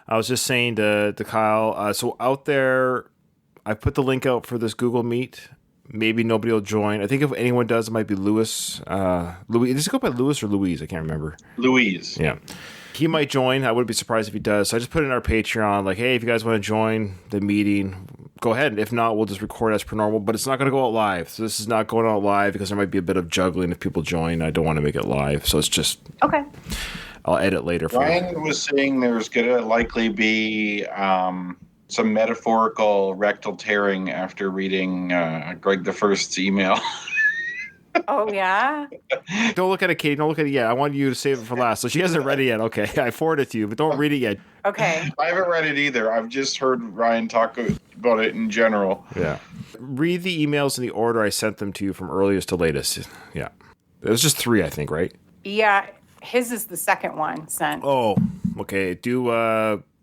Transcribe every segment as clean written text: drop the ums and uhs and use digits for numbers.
I was just saying to Kyle, so out there, I put the link out for this Google Meet. Maybe nobody will join. I think if anyone does, it might be Louis. Does it go by Louis or Louise? I can't remember. Louise. Yeah. He might join. I wouldn't be surprised if he does. So I just put it in our Patreon, like, hey, if you guys want to join the meeting, go ahead. If not, we'll just record as per normal. But it's not going to go out live. So this is not going out live because there might be a bit of juggling if people join. I don't want to make it live. So it's just... Okay. I'll edit later for Ryan you. was saying there's going to likely be some metaphorical rectal tearing after reading Greg the First's email. Oh, yeah? Don't look at it, Katie. Don't look at it yet. I want you to save it for last. So she hasn't read it yet. Okay. I forwarded it to you, but don't read it yet. Okay. I haven't read it either. I've just heard Ryan talk about it in general. Yeah. Read the emails in the order I sent them to you from earliest to latest. Yeah. It was just 3, I think, right? Yeah. His is the second one sent. Oh, okay. Do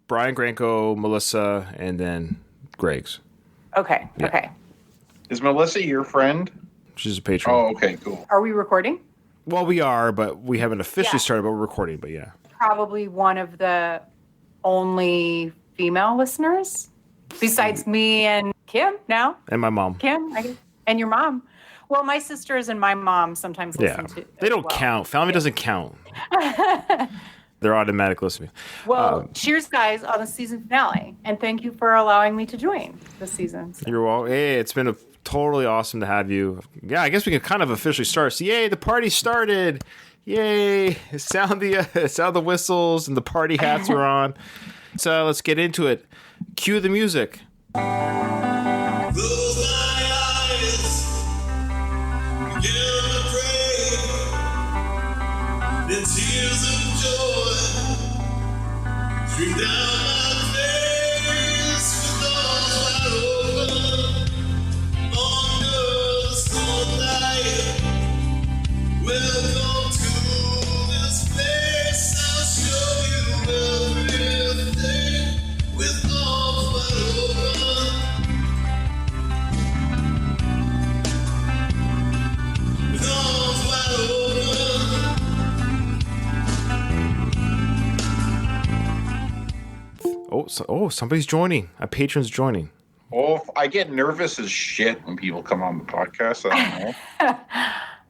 Brian Granco, Melissa, and then Greg's. Okay. Yeah. Okay. Is Melissa your friend? She's a patron. Oh, okay, cool. Are we recording? Well, we are, but we haven't officially Yeah. started, but we're recording, but yeah. Probably one of the only female listeners besides me and Kim now. And my mom. Kim, I guess, and your mom. Well, my sisters and my mom sometimes listen to. They don't as well. count. Family doesn't count. They're automatic listening. Well, cheers, guys, on the season finale, and thank you for allowing me to join this season. So. You're welcome. Hey, it's been totally awesome to have you. Yeah, I guess we can kind of officially start. So, yay, the party started. Yay. Sound the whistles and the party hats are on. So let's get into it. Cue the music. Close my eyes, begin to pray. The tears of joy stream down my face with arms wide open under the starlight. Welcome to this place. I'll show you everything with arms wide open. With arms wide Oh, somebody's joining. A patron's joining. Oh, I get nervous as shit when people come on the podcast. I don't know.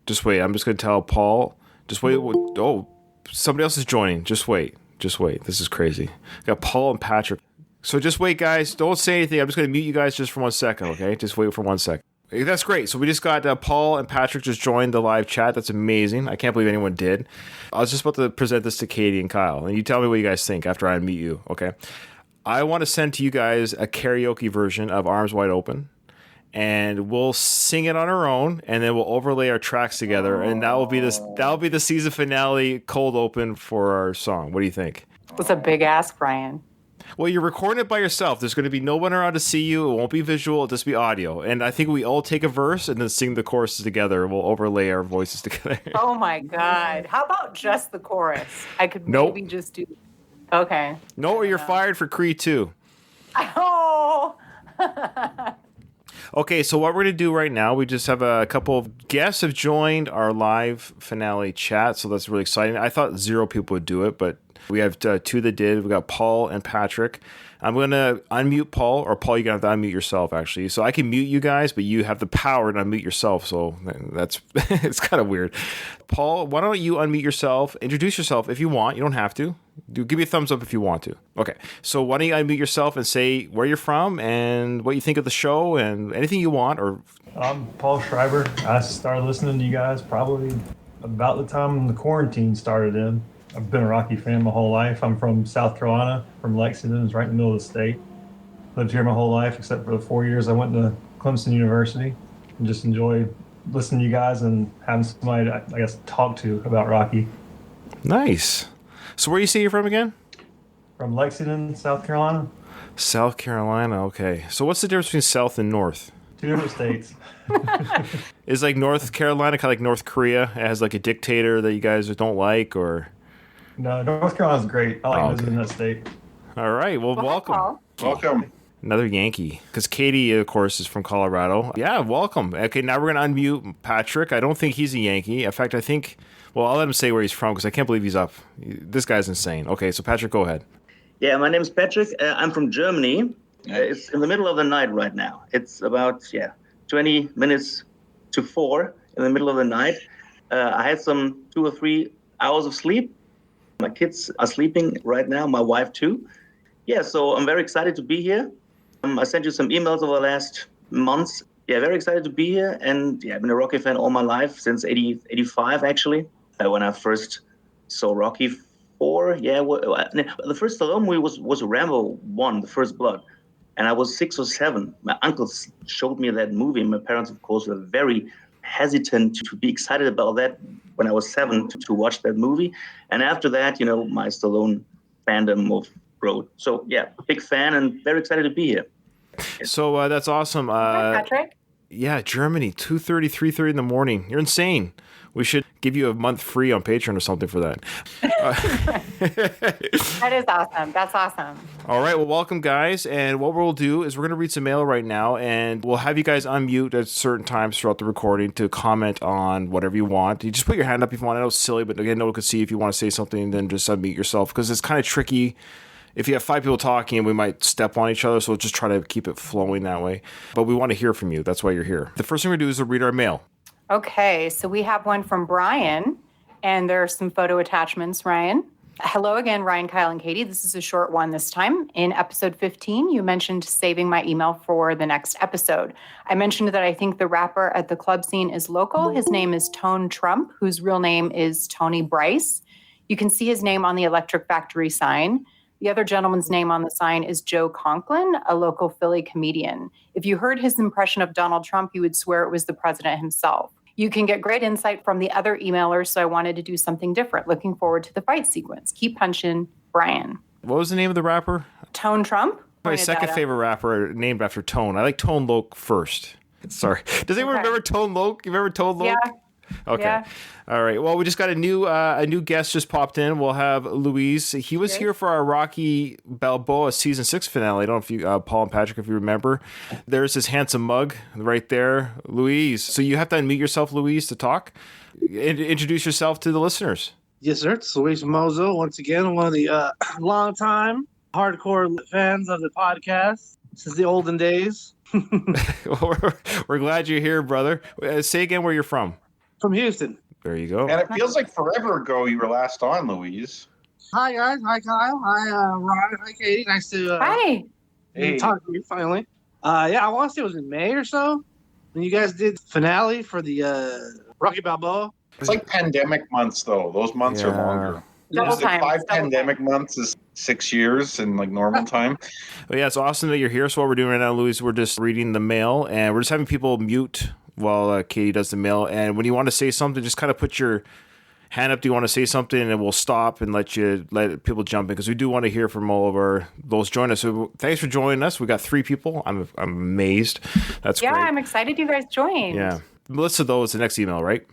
Just wait. I'm just going to tell Paul. Just wait. Oh, somebody else is joining. Just wait. Just wait. This is crazy. Got Paul and Patrick. So just wait, guys. Don't say anything. I'm just going to mute you guys just for 1 second, okay? Just wait for 1 second. That's great. So we just got Paul and Patrick just joined the live chat. That's amazing. I can't believe anyone did. I was just about to present this to Katie and Kyle, and you tell me what you guys think after I unmute you, okay? I want to send to you guys a karaoke version of Arms Wide Open, and we'll sing it on our own, and then we'll overlay our tracks together, and that will be the season finale cold open for our song. What do you think? It's a big ask, Ryan. Well, you're recording it by yourself. There's going to be no one around to see you. It won't be visual. It'll just be audio. And I think we all take a verse and then sing the choruses together. We'll overlay our voices together. Oh my God! How about just the chorus? I could Nope. maybe just do. Okay. No, or you're fired for Creed 2. Oh. Okay, so what we're going to do right now, we just have a couple of guests have joined our live finale chat, so that's really exciting. I thought 0 people would do it, but we have 2 that did. We got Paul and Patrick. I'm going to unmute Paul, or Paul, you're going to have to unmute yourself, actually. So I can mute you guys, but you have the power to unmute yourself, so that's it's kind of weird. Paul, why don't you unmute yourself, introduce yourself if you want. You don't have to. Give me a thumbs up if you want to. Okay, so why don't you unmute yourself and say where you're from and what you think of the show and anything you want. Or I'm Paul Schreiber. I started listening to you guys probably about the time the quarantine started in. I've been a Rocky fan my whole life. I'm from South Carolina, from Lexington. It's right in the middle of the state. Lived here my whole life, except for the 4 years I went to Clemson University. And just enjoyed listening to you guys and having somebody to, I guess, talk to about Rocky. nice. So where you say you're from again? From Lexington, South Carolina. South Carolina. Okay. So what's the difference between South and North? 2 different states. Is like North Carolina kind of like North Korea? It has like a dictator that you guys don't like, or? No, North Carolina's great. I like visiting that state. All right. Well, welcome. Paul. Welcome. Another Yankee. Because Katie, of course, is from Colorado. Yeah, welcome. Okay, now we're going to unmute Patrick. I don't think he's a Yankee. In fact, I think, well, I'll let him say where he's from because I can't believe he's up. This guy's insane. Okay, so Patrick, go ahead. Yeah, my name's Patrick. I'm from Germany. It's in the middle of the night right now. It's about 20 minutes to 4 in the middle of the night. I had some 2 or 3 hours of sleep. My kids are sleeping right now, my wife too. Yeah, so I'm very excited to be here. I sent you some emails over the last months. Yeah, very excited to be here. And I've been a Rocky fan all my life, since 85 actually, when I first saw Rocky 4. The first Stallone movie was Rambo 1, The First Blood. And I was 6 or 7. My uncles showed me that movie. My parents, of course, were very hesitant to be excited about that when I was 7 to watch that movie. And after that, my Stallone fandom of growth. So, big fan and very excited to be here. So that's awesome. Hi, Patrick. Yeah, Germany, 2:30, 3:30 in the morning. You're insane. We should give you a month free on Patreon or something for that. That is awesome. That's awesome. All right. Well, welcome, guys. And what we'll do is we're going to read some mail right now, and we'll have you guys unmute at certain times throughout the recording to comment on whatever you want. You just put your hand up if you want. I know it's silly, but again, no one can see if you want to say something, then just unmute yourself, because it's kind of tricky. If you have 5 people talking, we might step on each other, so we'll just try to keep it flowing that way. But we want to hear from you. That's why you're here. The first thing we're going to do is we'll read our mail. Okay, so we have one from Brian, and there are some photo attachments, Ryan. Hello again, Ryan, Kyle, and Katie. This is a short one this time. In episode 15, you mentioned saving my email for the next episode. I mentioned that I think the rapper at the club scene is local. His name is Tone Trump, whose real name is Tony Bryce. You can see his name on the Electric Factory sign. The other gentleman's name on the sign is Joe Conklin, a local Philly comedian. If you heard his impression of Donald Trump, you would swear it was the president himself. You can get great insight from the other emailers, so I wanted to do something different. Looking forward to the fight sequence. Keep punching, Brian. What was the name of the rapper? Tone Trump. My second favorite rapper named after Tone. I like Tone Loc first. Sorry. Does anyone remember Tone Loc? You remember Tone Loc? Yeah. Okay. Yeah. All right. Well, we just got a new guest just popped in. We'll have Luis. He was here for our Rocky Balboa season 6 finale. I don't know if you, Paul and Patrick, if you remember. There's this handsome mug right there, Luis. So you have to unmute yourself, Luis, to talk. Introduce yourself to the listeners. Yes, sir. It's Luis Mozo. Once again, one of the longtime hardcore fans of the podcast since the olden days. We're glad you're here, brother. Say again where you're from. From Houston. There you go. And it feels like forever ago you were last on, Louise. Hi, guys. Hi, Kyle. Hi, Ron. Hi, Katie. Nice to Hi. talk to you finally. I want to say it was in May or so when you guys did finale for the Rocky Balboa. It's like pandemic months, though. Those months are longer. Double It's like time. 5 Double pandemic months is 6 years in like normal time. Well, yeah, it's awesome that you're here. So what we're doing right now, Luis, we're just reading the mail, and we're just having people mute while Katie does the mail. And when you want to say something, just kind of put your hand up. Do you want to say something? And then we'll stop and let people jump in, because we do want to hear from all of those join us. So thanks for joining us. We got 3 people. I'm amazed. That's great. I'm excited you guys joined. Yeah. Melissa, though, is the next email, right?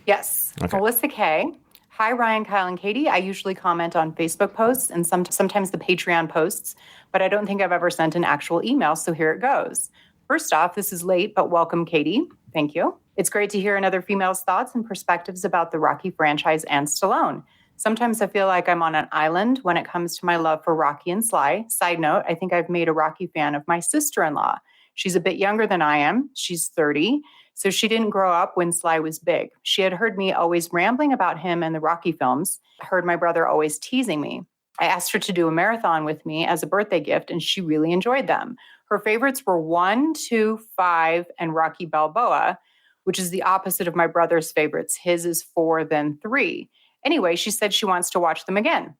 Yes. Okay. Melissa K. Hi, Ryan, Kyle, and Katie. I usually comment on Facebook posts and sometimes the Patreon posts, but I don't think I've ever sent an actual email, so here it goes. First off, this is late, but welcome, Katie. Thank you. It's great to hear another female's thoughts and perspectives about the Rocky franchise and Stallone. Sometimes I feel like I'm on an island when it comes to my love for Rocky and Sly. Side note, I think I've made a Rocky fan of my sister-in-law. She's a bit younger than I am. She's 30. So she didn't grow up when Sly was big. She had heard me always rambling about him and the Rocky films, heard my brother always teasing me. I asked her to do a marathon with me as a birthday gift, and she really enjoyed them. Her favorites were 1, 2, 5, and Rocky Balboa, which is the opposite of my brother's favorites. His is 4, then 3. Anyway, she said she wants to watch them again.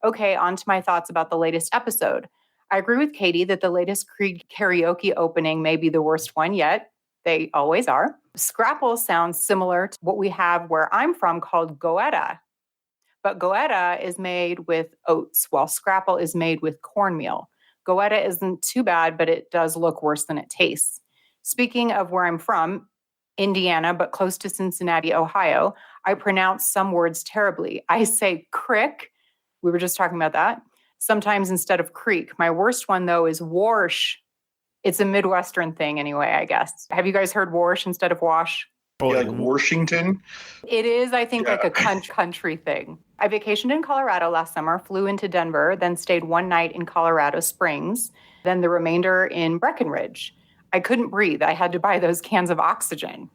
Okay, on to my thoughts about the latest episode. I agree with Katie that the latest Creed karaoke opening may be the worst one yet. They always are. Scrapple sounds similar to what we have where I'm from called goetta. But goetta is made with oats, while scrapple is made with cornmeal. Goetta isn't too bad, but it does look worse than it tastes. Speaking of where I'm from, Indiana, but close to Cincinnati, Ohio, I pronounce some words terribly. I say crick. We were just talking about that. Sometimes instead of creek. My worst one, though, is warsh. It's a Midwestern thing anyway, I guess. Have you guys heard warsh instead of wash? Oh, Yeah, like Washington. It is, I think, like a country thing. I vacationed in Colorado last summer, flew into Denver, then stayed one night in Colorado Springs, then the remainder in Breckenridge. I couldn't breathe. I had to buy those cans of oxygen.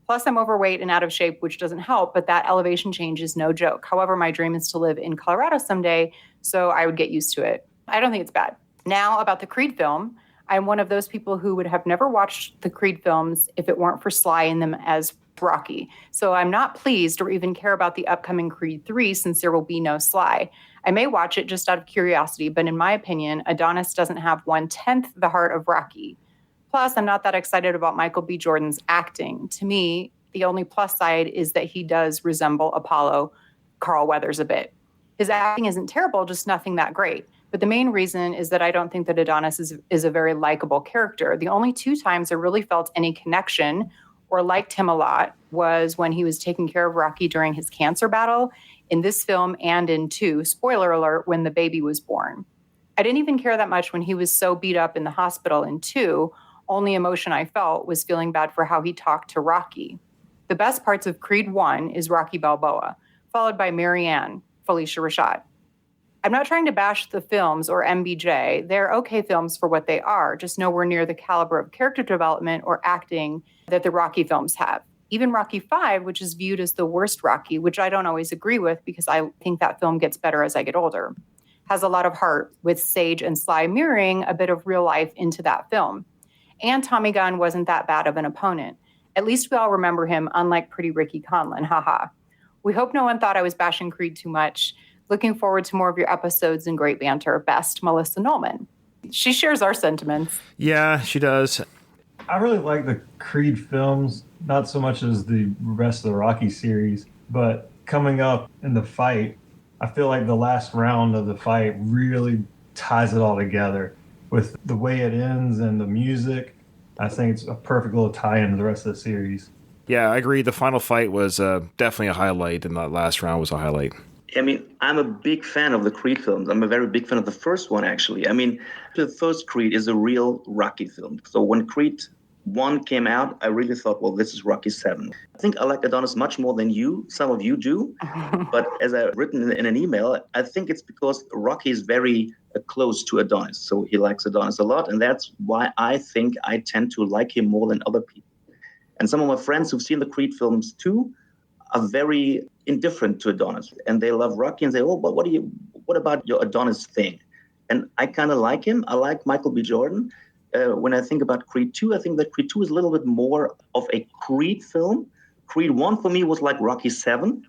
Plus, I'm overweight and out of shape, which doesn't help, but that elevation change is no joke. However, my dream is to live in Colorado someday, so I would get used to it. I don't think it's bad. Now, about the Creed film, I'm one of those people who would have never watched the Creed films if it weren't for Sly in them as Rocky. So I'm not pleased or even care about the upcoming Creed 3 since there will be no Sly. I may watch it just out of curiosity, but in my opinion, Adonis doesn't have 1/10 the heart of Rocky. Plus, I'm not that excited about Michael B. Jordan's acting. To me, the only plus side is that he does resemble Apollo Carl Weathers a bit. His acting isn't terrible, just nothing that great. But the main reason is that I don't think that Adonis is a very likable character. The only 2 times I really felt any connection or liked him a lot was when he was taking care of Rocky during his cancer battle in this film and in 2, spoiler alert, when the baby was born. I didn't even care that much when he was so beat up in the hospital in 2. Only emotion I felt was feeling bad for how he talked to Rocky. The best parts of Creed 1 is Rocky Balboa, followed by Marianne, Felicia Rashad. I'm not trying to bash the films or MBJ. They're okay films for what they are, just nowhere near the caliber of character development or acting that the Rocky films have. Even Rocky V, which is viewed as the worst Rocky, which I don't always agree with because I think that film gets better as I get older, has a lot of heart, with Sage and Sly mirroring a bit of real life into that film. And Tommy Gunn wasn't that bad of an opponent. At least we all remember him, unlike Pretty Ricky Conlon, haha. We hope no one thought I was bashing Creed too much. Looking forward to more of your episodes and great banter. Best, Melissa Nolman. She shares our sentiments. Yeah, she does. I really like the Creed films, not so much as the rest of the Rocky series, but coming up in the fight, I feel like the last round of the fight really ties it all together with the way it ends and the music. I think it's a perfect little tie-in to the rest of the series. Yeah, I agree. The final fight was definitely a highlight, and that last round was a highlight. I mean, I'm a big fan of the Creed films. I'm a very big fan of the first one, actually. I mean, the first Creed is a real Rocky film. So when Creed 1 came out, I really thought, well, this is Rocky 7. I think I like Adonis much more than some of you do. But as I've written in an email, I think it's because Rocky is very close to Adonis. So he likes Adonis a lot. And that's why I think I tend to like him more than other people. And some of my friends who've seen the Creed films too are very indifferent to Adonis, and they love Rocky and say, "Oh, but what about your Adonis thing?" And I kind of like him. I like Michael B. Jordan. When I think about Creed 2, I think that Creed 2 is a little bit more of a Creed film. Creed 1 for me was like Rocky 7.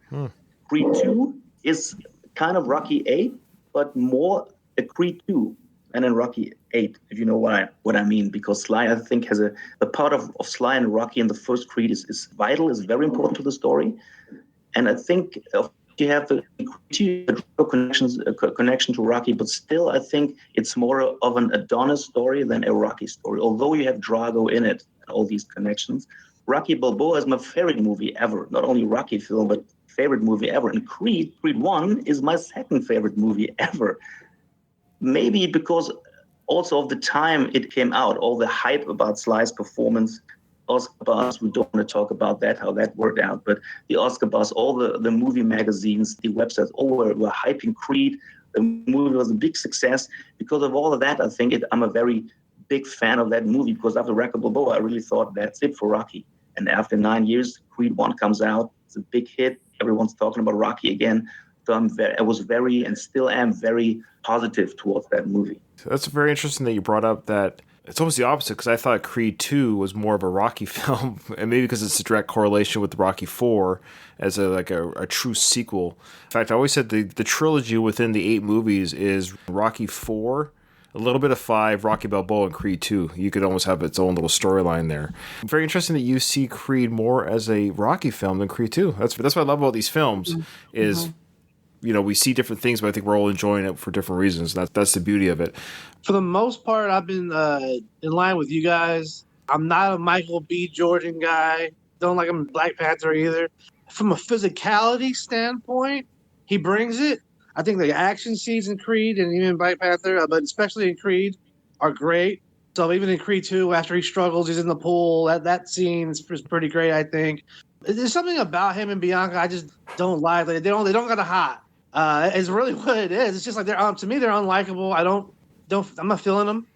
Creed 2 is kind of Rocky 8, but more a Creed 2 and then Rocky 8, if you know what I mean, because Sly, I think, has the part of Sly and Rocky in the first Creed is vital, is very important to the story. And I think you have the connection to Rocky, but still I think it's more of an Adonis story than a Rocky story, although you have Drago in it and all these connections. Rocky Balboa is my favorite movie ever, not only Rocky film, but favorite movie ever. And Creed 1 is my second favorite movie ever. Maybe because also of the time it came out, all the hype about Sly's performance, Oscar buzz, we don't want to talk about that, how that worked out, but the Oscar buzz, all the movie magazines, the websites, all were hyping Creed. The movie was a big success. Because of all of that, I think I'm a very big fan of that movie, because after Rocky Balboa, I really thought that's it for Rocky. And after 9 years, Creed 1 comes out. It's a big hit. Everyone's talking about Rocky again. So I was very, and still am very positive towards that movie. That's very interesting that you brought up that. It's almost the opposite, because I thought Creed 2 was more of a Rocky film, and maybe because it's a direct correlation with Rocky 4 as a true sequel. In fact, I always said the trilogy within the 8 movies is Rocky 4, a little bit of 5, Rocky Balboa, and Creed 2. You could almost have its own little storyline there. Very interesting that you see Creed more as a Rocky film than Creed 2. That's what I love about these films is... You know, we see different things, but I think we're all enjoying it for different reasons. That's the beauty of it. For the most part, I've been in line with you guys. I'm not a Michael B. Jordan guy. Don't like him in Black Panther either. From a physicality standpoint, he brings it. I think the action scenes in Creed and even Black Panther, but especially in Creed, are great. So even in Creed 2, after he struggles, he's in the pool. That scene is pretty great, I think. There's something about him and Bianca I just don't like. They don't got a hot. It's really what it is. It's just like to me they're unlikable. I'm not feeling them.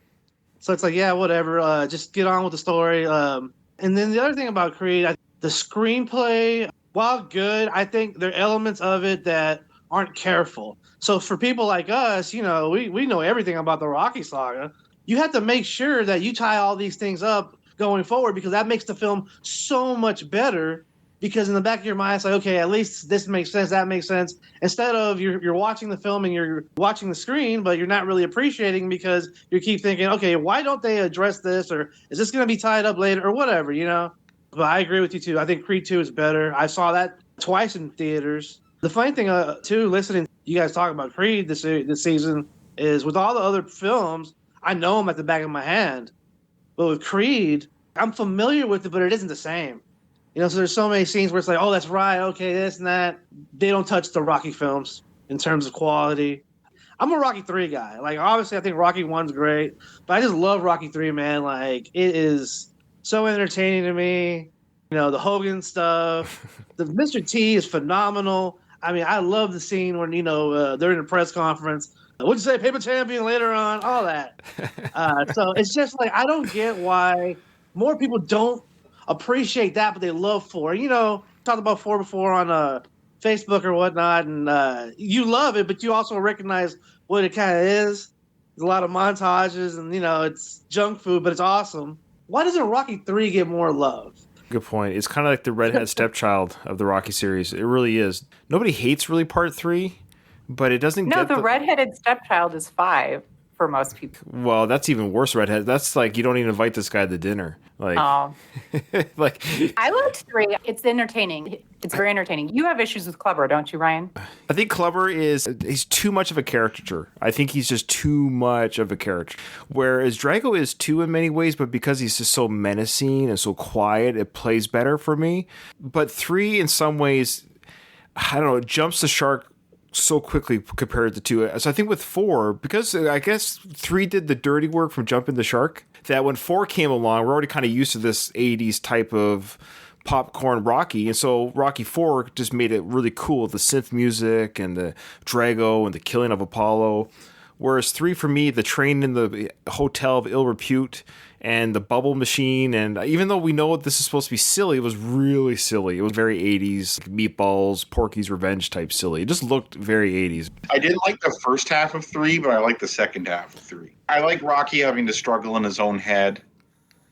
So it's like, yeah, whatever. Just get on with the story. And then the other thing about Creed, the screenplay, while good, I think there are elements of it that aren't careful. So for people like us, we know everything about the Rocky saga. You have to make sure that you tie all these things up going forward, because that makes the film so much better. Because in the back of your mind, it's like, okay, at least this makes sense, that makes sense. Instead of you're watching the film and you're watching the screen, but you're not really appreciating because you keep thinking, okay, why don't they address this? Or is this going to be tied up later or whatever, But I agree with you, too. I think Creed 2 is better. I saw that twice in theaters. The funny thing, too, listening to you guys talk about Creed this season is with all the other films, I know them at the back of my hand. But with Creed, I'm familiar with it, but it isn't the same. So there's so many scenes where it's like, oh, that's right, okay, this and that. They don't touch the Rocky films in terms of quality. I'm a Rocky 3 guy. Like, obviously, I think Rocky 1's great, but I just love Rocky 3, man. Like, it is so entertaining to me. The Hogan stuff. The Mr. T is phenomenal. I mean, I love the scene when, they're in a press conference. What'd you say, paper champion later on? All that. So it's just like, I don't get why more people don't appreciate that, but they love 4. Talked about 4 before on Facebook or whatnot, and you love it, but you also recognize what it kind of is. There's a lot of montages, and it's junk food, but it's awesome. Why doesn't Rocky 3 get more love? Good point. It's kind of like the redhead stepchild of the Rocky series. It really is. Nobody hates really part 3, but it doesn't get the redheaded stepchild is 5 for most people. Well, that's even worse, redhead. That's like you don't even invite this guy to dinner. Like, like I liked 3. It's entertaining. It's very entertaining. You have issues with Clubber, don't you, Ryan? I think Clubber he's too much of a caricature. I think he's just too much of a character. Whereas Drago is too in many ways, but because he's just so menacing and so quiet, it plays better for me. But 3, in some ways, I don't know, it jumps the shark so quickly compared to 2. So I think with 4, because I guess 3 did the dirty work from jumping the shark, that when 4 came along, we're already kind of used to this 80s type of popcorn Rocky. And so Rocky 4 just made it really cool, the synth music and the Drago and the killing of Apollo. Whereas 3, for me, the train in the hotel of ill repute and the bubble machine, and even though we know this is supposed to be silly, it was really silly. It was very 80s, Meatballs, Porky's Revenge type silly. It just looked very 80s. I didn't like the first half of 3, but I like the second half of 3. I like Rocky having to struggle in his own head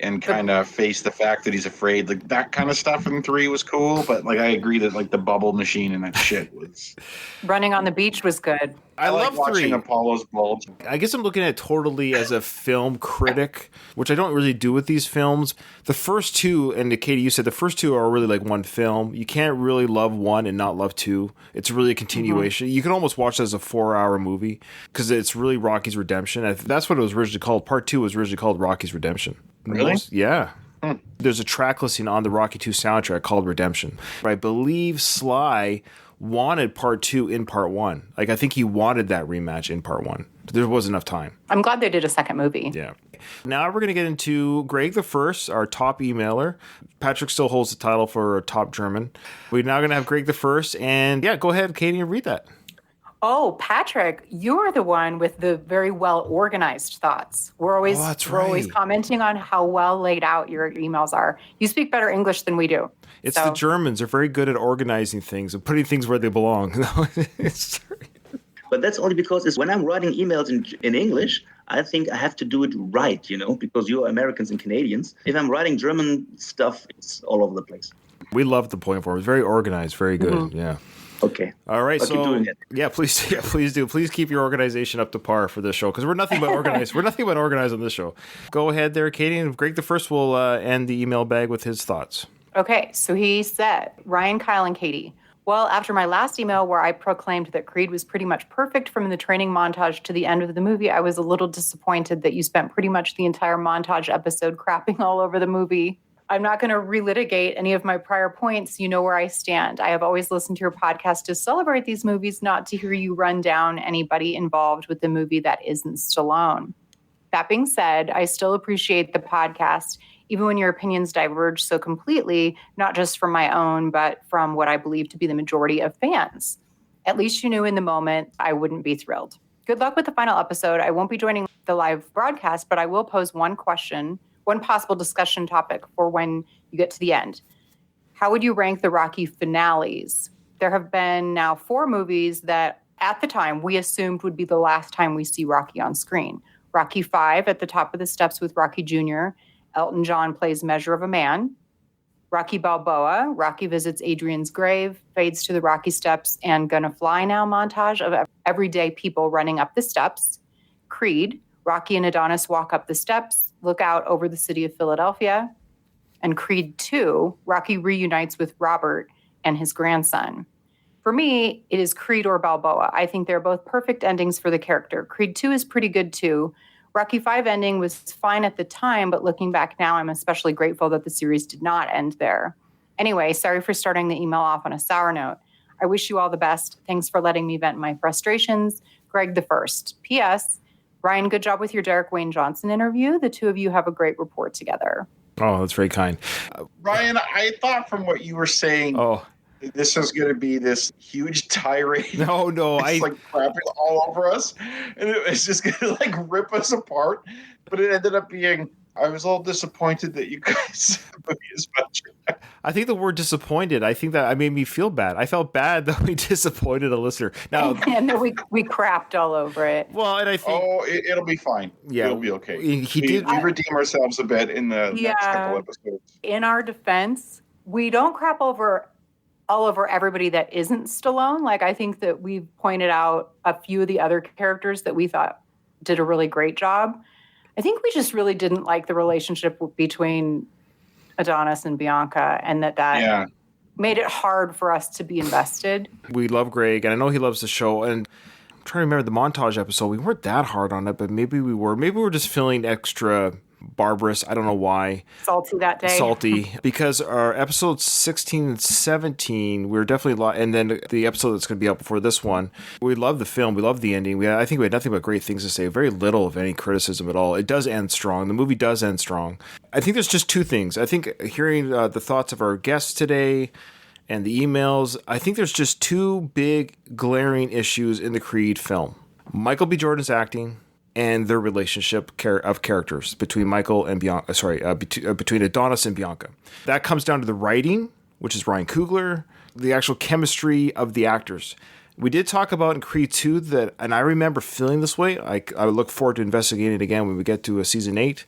and kind of face the fact that he's afraid. Like, that kind of stuff in 3 was cool, but like I agree that like the bubble machine and that shit was... Running on the beach was good. I love watching 3. Apollo's bulge. I guess I'm looking at it totally as a film critic, which I don't really do with these films. The first 2, and Katie, you said the first 2 are really like one film. You can't really love 1 and not love 2. It's really a continuation. You can almost watch it as a 4-hour movie because it's really Rocky's Redemption. That's what it was originally called. Part 2 was originally called Rocky's Redemption. Really? Yeah. There's a track listing on the Rocky 2 soundtrack called Redemption. I believe Sly wanted part 2 in part 1. Like, I think he wanted that rematch in part 1. There was enough time. I'm glad they did a second movie. Yeah. Now we're going to get into Greg the First, our top emailer. Patrick still holds the title for top German. We're now going to have Greg the First. And yeah, go ahead, Katie, and read that. Oh, Patrick, you're the one with the very well-organized thoughts. We're always commenting on how well laid out your emails are. You speak better English than we do. It's the Germans. They're very good at organizing things and putting things where they belong. But that's only because when I'm writing emails in English, I think I have to do it right, because you're Americans and Canadians. If I'm writing German stuff, it's all over the place. We love the point forward. It's very organized, very good. Yeah. Okay. All right. I'll keep doing it. Yeah, please do. Please keep your organization up to par for this show because we're nothing but organized. We're nothing but organized on this show. Go ahead there, Katie, and Greg the First will end the email bag with his thoughts. Okay, so he said, Ryan, Kyle, and Katie. Well, after my last email where I proclaimed that Creed was pretty much perfect from the training montage to the end of the movie, I was a little disappointed that you spent pretty much the entire montage episode crapping all over the movie. I'm not going to relitigate any of my prior points. You know where I stand. I have always listened to your podcast to celebrate these movies, not to hear you run down anybody involved with the movie that isn't Stallone. That being said, I still appreciate the podcast, even when your opinions diverge so completely, not just from my own, but from what I believe to be the majority of fans. At least you knew in the moment I wouldn't be thrilled. Good luck with the final episode. I won't be joining the live broadcast, but I will pose one question, one possible discussion topic for when you get to the end. How would you rank the Rocky finales? There have been now 4 movies that at the time we assumed would be the last time we see Rocky on screen. Rocky V at the top of the steps with Rocky Jr. Elton John plays Measure of a Man. Rocky Balboa, Rocky visits Adrian's grave, fades to the Rocky steps, and Gonna Fly Now montage of everyday people running up the steps. Creed, Rocky and Adonis walk up the steps, look out over the city of Philadelphia. And Creed 2, Rocky reunites with Robert and his grandson. For me, it is Creed or Balboa. I think they're both perfect endings for the character. Creed 2 is pretty good too. Rocky V ending was fine at the time, but looking back now, I'm especially grateful that the series did not end there. Anyway, sorry for starting the email off on a sour note. I wish you all the best. Thanks for letting me vent my frustrations. Greg the First. P.S. Ryan, good job with your Derek Wayne Johnson interview. The two of you have a great rapport together. Oh, that's very kind. Ryan, I thought from what you were saying, this is going to be this huge tirade. No, it's like crapping all over us, and it's just going to like rip us apart. But it ended up being. I was all disappointed that you guys put me as much. I think the word disappointed. I think that made me feel bad. I felt bad that we disappointed a listener. Now, and then we crapped all over it. Well, and I think it'll be fine. Yeah, it'll be okay. We redeem ourselves a bit in the next couple episodes. In our defense, we don't crap all over everybody that isn't Stallone. Like, I think that we've pointed out a few of the other characters that we thought did a really great job. I think we just really didn't like the relationship between Adonis and Bianca, and that made it hard for us to be invested. We love Greg, and I know he loves the show, and I'm trying to remember the montage episode. We weren't that hard on it, but maybe we were. Maybe we were just feeling extra barbarous. I don't know why. Salty that day. Salty. Because our episodes 16 and 17, we were definitely and then the episode that's going to be out before this one, we love the film. We love the ending. I think we had nothing but great things to say. Very little of any criticism at all. It does end strong. The movie does end strong. I think there's just 2 things. I think hearing the thoughts of our guests today and the emails, I think there's just 2 big glaring issues in the Creed film. Michael B. Jordan's acting and their relationship of characters between Michael and Bianca. Between Adonis and Bianca. That comes down to the writing, which is Ryan Coogler, the actual chemistry of the actors. We did talk about in Creed 2 that, and I remember feeling this way. I look forward to investigating it again when we get to season 8.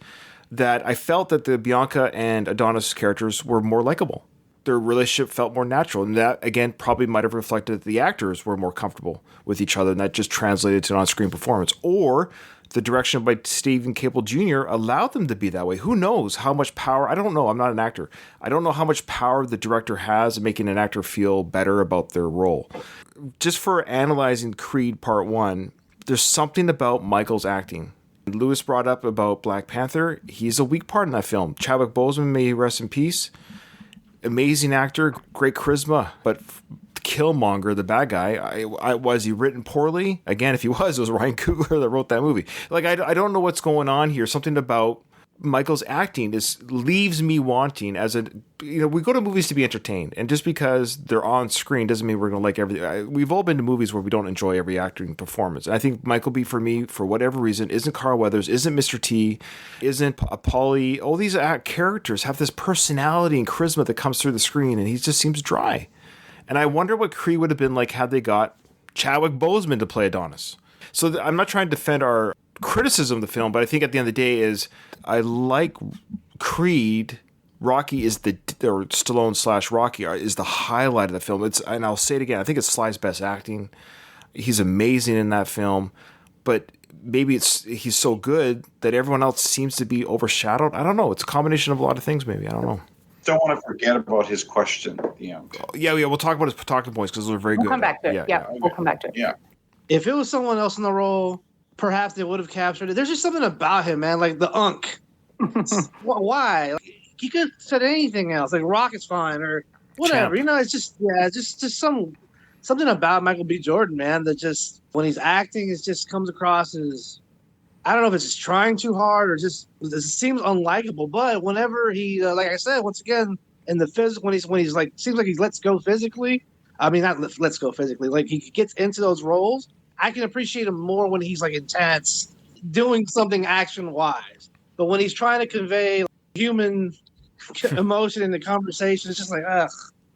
That I felt that the Bianca and Adonis characters were more likable. Their relationship felt more natural. And that, again, probably might have reflected that the actors were more comfortable with each other, and that just translated to an on-screen performance. Or the direction by Stephen Cable Jr. allowed them to be that way. Who knows how much power? I don't know. I'm not an actor. I don't know how much power the director has in making an actor feel better about their role. Just for analyzing Creed Part 1, there's something about Michael's acting. Lewis brought up about Black Panther. He's a weak part in that film. Chadwick Boseman, may he rest in peace. Amazing actor, great charisma, but Killmonger, the bad guy, was he written poorly? Again, if he was, it was Ryan Coogler that wrote that movie. Like, I don't know what's going on here. Something about Michael's acting leaves me wanting we go to movies to be entertained, and just because they're on screen doesn't mean we're going to like everything. We've all been to movies where we don't enjoy every acting performance. And I think Michael B, for me, for whatever reason, isn't Carl Weathers, isn't Mr. T, isn't Paulie. All these characters have this personality and charisma that comes through the screen, and he just seems dry. And I wonder what Creed would have been like had they got Chadwick Boseman to play Adonis. So I'm not trying to defend our criticism of the film, but I think at the end of the day I like Creed. Rocky is or Stallone / Rocky is the highlight of the film. And I'll say it again, I think it's Sly's best acting. He's amazing in that film, but maybe he's so good that everyone else seems to be overshadowed. I don't know. It's a combination of a lot of things, maybe. I don't know. Don't want to forget about his question at the end. Yeah, we'll talk about his talking points because those are very good. We'll come back to it. Yeah, we'll come back to it. Yeah. If it was someone else in the role, perhaps they would have captured it. There's just something about him, man, like the unk. Why? Like, he could have said anything else, like Rock is fine or whatever. Champ. It's just something about Michael B. Jordan, man, that just when he's acting, it just comes across as I don't know if it's just trying too hard or just it seems unlikable. But whenever he, like I said, once again, in the physical, when he's like, seems like he lets go physically. I mean, not let's go physically. Like he gets into those roles. I can appreciate him more when he's like intense, doing something action wise. But when he's trying to convey human emotion in the conversation, it's just like, ugh,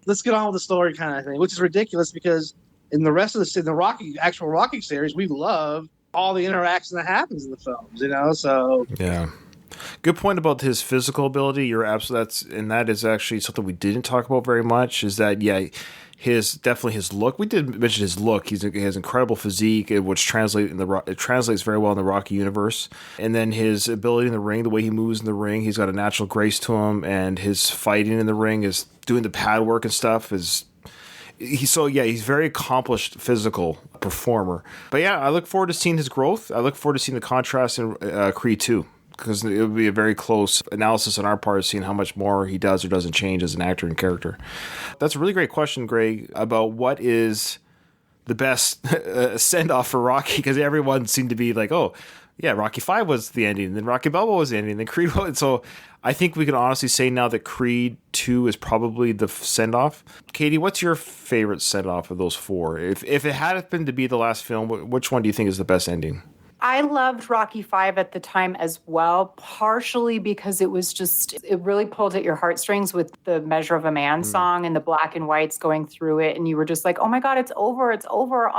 let's get on with the story kind of thing, which is ridiculous because in the rest of the actual Rocky series, we love all the interaction that happens in the films, you know. So Yeah. Good point about his physical ability. You're absolutely and that is actually something we didn't talk about very much. Is that definitely his look. We did mention his look. He has incredible physique, which translates very well in the Rocky universe. And then his ability in the ring, the way he moves in the ring, he's got a natural grace to him, and his fighting in the ring is doing the pad work and stuff is. He's very accomplished physical performer. But yeah, I look forward to seeing his growth. I look forward to seeing the contrast in Creed 2. Because it would be a very close analysis on our part of seeing how much more he does or doesn't change as an actor and character. That's a really great question, Greg, about what is the best send-off for Rocky, because everyone seemed to be like, oh, yeah, Rocky 5 was the ending, then Rocky Balboa was the ending, then Creed was. So I think we can honestly say now that Creed 2 is probably the send-off. Katie, what's your favorite send-off of those four? If it had happened to be the last film, which one do you think is the best ending? I loved Rocky V at the time as well, partially because it really pulled at your heartstrings with the Measure of a Man song and the black and whites going through it. And you were just like, oh my God, it's over. It's over.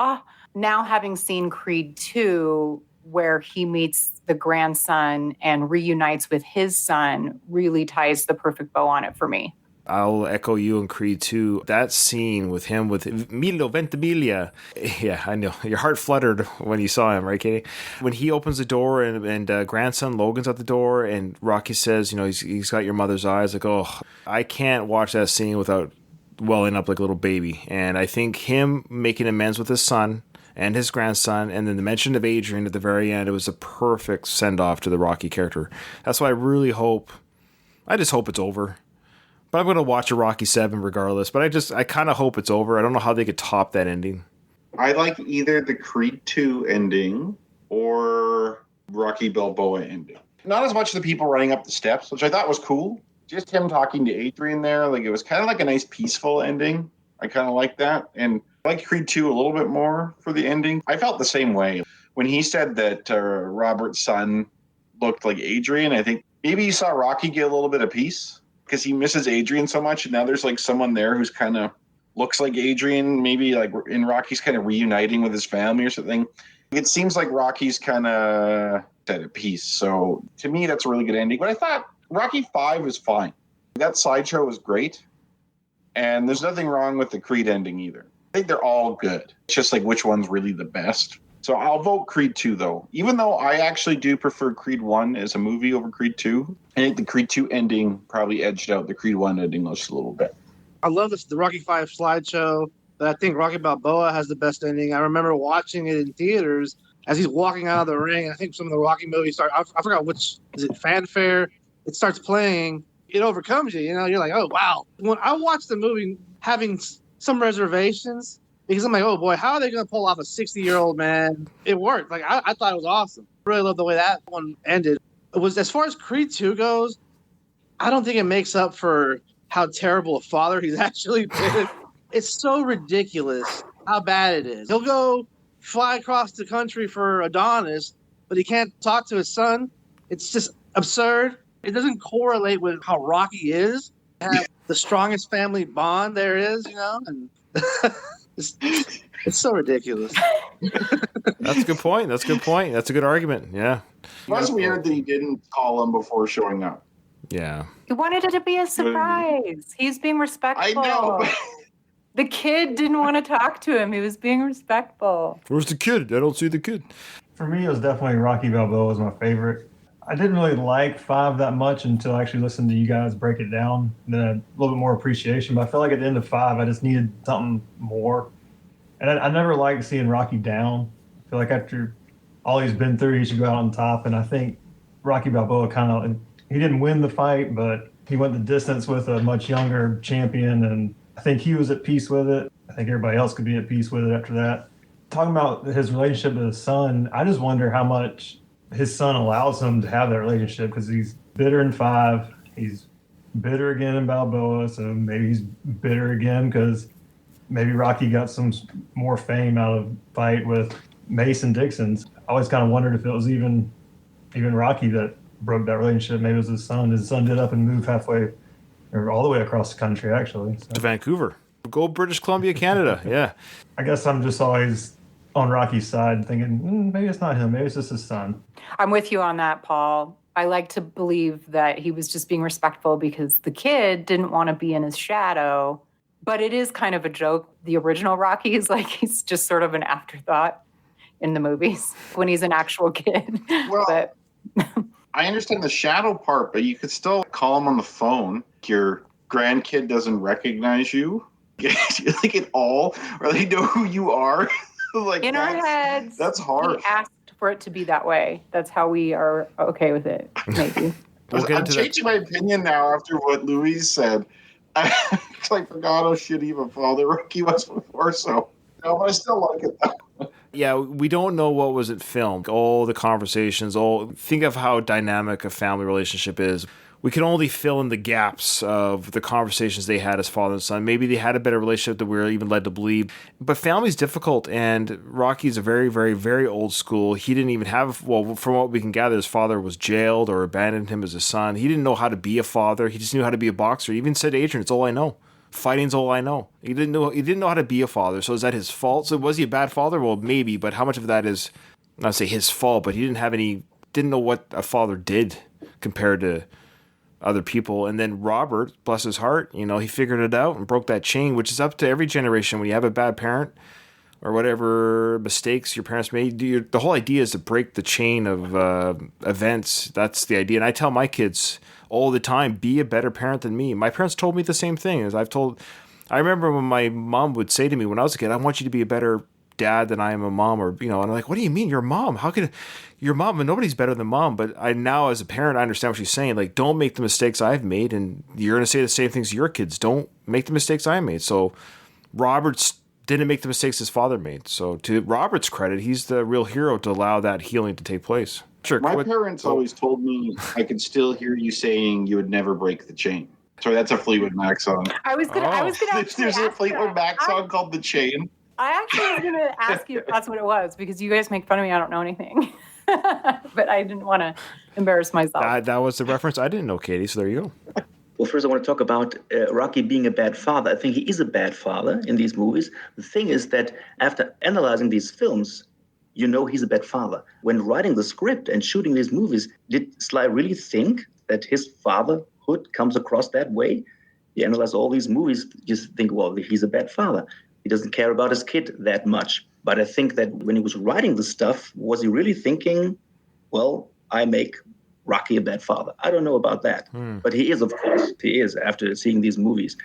Now having seen Creed 2, where he meets the grandson and reunites with his son, really ties the perfect bow on it for me. I'll echo you in Creed 2. That scene with him with Milo Ventimiglia. Yeah, I know. Your heart fluttered when you saw him, right, Katie? When he opens the door and grandson Logan's at the door and Rocky says, he's got your mother's eyes. Like, oh, I can't watch that scene without welling up like a little baby. And I think him making amends with his son and his grandson, and then the mention of Adrian at the very end, it was a perfect send-off to the Rocky character. That's why I just hope it's over. But I'm going to watch a Rocky 7 regardless. But I kind of hope it's over. I don't know how they could top that ending. I like either the Creed 2 ending or Rocky Balboa ending. Not as much the people running up the steps, which I thought was cool. Just him talking to Adrian there. Like, it was kind of like a nice peaceful ending. I kind of like that. And I like Creed 2 a little bit more for the ending. I felt the same way. When he said that Robert's son looked like Adrian, I think maybe he saw Rocky get a little bit of peace. Because he misses Adrian so much, and now there's like someone there who's kind of looks like Adrian, maybe like in Rocky's kind of reuniting with his family or something. It seems like Rocky's kind of at peace. So to me, that's a really good ending. But I thought Rocky 5 was fine. That sideshow was great. And there's nothing wrong with the Creed ending either. I think they're all good. It's just like which one's really the best. So I'll vote Creed 2, though. Even though I actually do prefer Creed 1 as a movie over Creed 2, I think the Creed 2 ending probably edged out the Creed 1 ending just a little bit. I love the Rocky V slideshow. But I think Rocky Balboa has the best ending. I remember watching it in theaters as he's walking out of the ring. I think some of the Rocky movies start. I forgot which. Is it Fanfare? It starts playing. It overcomes you. You're like, oh, wow. When I watched the movie having some reservations, because I'm like, oh boy, how are they going to pull off a 60-year-old man? It worked. Like I thought it was awesome. Really love the way that one ended. It was, as far as Creed 2 goes, I don't think it makes up for how terrible a father he's actually been. It's so ridiculous how bad it is. He'll go fly across the country for Adonis, but he can't talk to his son. It's just absurd. It doesn't correlate with how Rocky is. Have the strongest family bond there is, and it's so ridiculous. That's a good point. That's a good argument. Yeah. It was weird that he didn't call him before showing up. Yeah. He wanted it to be a surprise. He's being respectful. I know. The kid didn't want to talk to him. He was being respectful. Where's the kid? I don't see the kid. For me, it was definitely Rocky Balboa was my favorite. I didn't really like 5 that much until I actually listened to you guys break it down. Then I had a little bit more appreciation. But I felt like at the end of 5, I just needed something more. And I never liked seeing Rocky down. I feel like after all he's been through, he should go out on top. And I think Rocky Balboa he didn't win the fight, but he went the distance with a much younger champion. And I think he was at peace with it. I think everybody else could be at peace with it after that. Talking about his relationship with his son, I just wonder how much his son allows him to have that relationship because he's bitter in 5. He's bitter again in Balboa, so maybe he's bitter again because maybe Rocky got some more fame out of fight with Mason Dixon's. I always kind of wondered if it was even Rocky that broke that relationship. Maybe it was his son. His son did up and move halfway, or all the way across the country, actually. So. To Vancouver. Go British Columbia, Canada. Yeah. I guess I'm just always on Rocky's side thinking, maybe it's not him. Maybe it's just his son. I'm with you on that, Paul. I like to believe that he was just being respectful because the kid didn't want to be in his shadow. But it is kind of a joke. The original Rocky is like he's just sort of an afterthought in the movies when he's an actual kid. Well, but I understand the shadow part, but you could still call him on the phone. Your grandkid doesn't recognize you, like at all, or they know who you are. Like in our heads, that's hard. We asked for it to be that way. That's how we are okay with it. Maybe. I'm changing my opinion now after what Louise said. I forgot how shitty of a father Rocky was before, so no, but I still like it though. Yeah, we don't know what was at film. All the conversations, think of how dynamic a family relationship is. We can only fill in the gaps of the conversations they had as father and son. Maybe they had a better relationship than we were even led to believe. But family's difficult, and Rocky's a very, very, very old school. He didn't even have, well, from what we can gather, his father was jailed or abandoned him as a son. He didn't know how to be a father. He just knew how to be a boxer. He even said to Adrian, it's all I know. Fighting's all I know. He didn't know how to be a father. So is that his fault? So was he a bad father? Well, maybe, but how much of that is, not to say his fault, but he didn't know what a father did compared to other people. And then Robert, bless his heart, he figured it out and broke that chain, which is up to every generation. When you have a bad parent or whatever mistakes your parents made, the whole idea is to break the chain of events. That's the idea. And I tell my kids all the time, be a better parent than me. My parents told me the same thing. I remember when my mom would say to me when I was a kid, I want you to be a better dad than I am a mom, or, and I'm like, what do you mean? You're a mom? How could your mom? And nobody's better than mom. But I now, as a parent, I understand what she's saying. Like, don't make the mistakes I've made, and you're going to say the same things to your kids. Don't make the mistakes I made. So Robert's didn't make the mistakes his father made. So to Robert's credit, he's the real hero to allow that healing to take place. Sure. My parents always told me I could still hear you saying you would never break the chain. Sorry, that's a Fleetwood Mac song. I was gonna There's a Fleetwood Mac song called The Chain. I actually was going to ask you if that's what it was, because you guys make fun of me. I don't know anything. But I didn't want to embarrass myself. That was the reference. I didn't know, Katie, so there you go. Well, first I want to talk about Rocky being a bad father. I think he is a bad father in these movies. The thing is that after analyzing these films, he's a bad father. When writing the script and shooting these movies, did Sly really think that his fatherhood comes across that way? You analyze all these movies, you think, well, he's a bad father. He doesn't care about his kid that much. But I think that when he was writing the stuff, was he really thinking, well, I make Rocky a bad father? I don't know about that. But he is, of course. He is, after seeing these movies.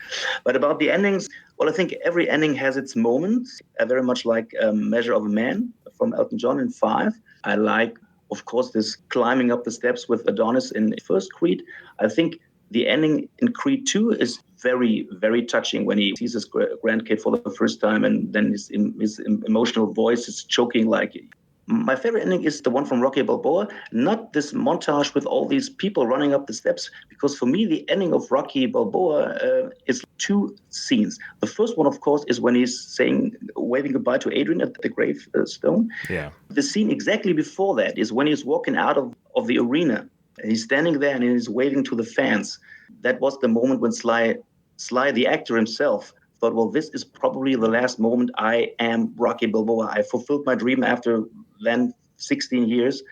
But about the endings, well, I think every ending has its moments. I very much like Measure of a Man from Elton John in 5. I like, of course, this climbing up the steps with Adonis in First Creed. I think the ending in Creed 2 is very, very touching when he sees his grandkid for the first time, and then his emotional voice is choking like. My favorite ending is the one from Rocky Balboa, not this montage with all these people running up the steps, because for me, the ending of Rocky Balboa is 2 scenes. The first one, of course, is when he's waving goodbye to Adrian at the gravestone. Yeah. The scene exactly before that is when he's walking out of the arena. And he's standing there and he's waving to the fans. That was the moment when Sly, the actor himself, thought, well, this is probably the last moment I am Rocky Balboa. I fulfilled my dream after then 16 years,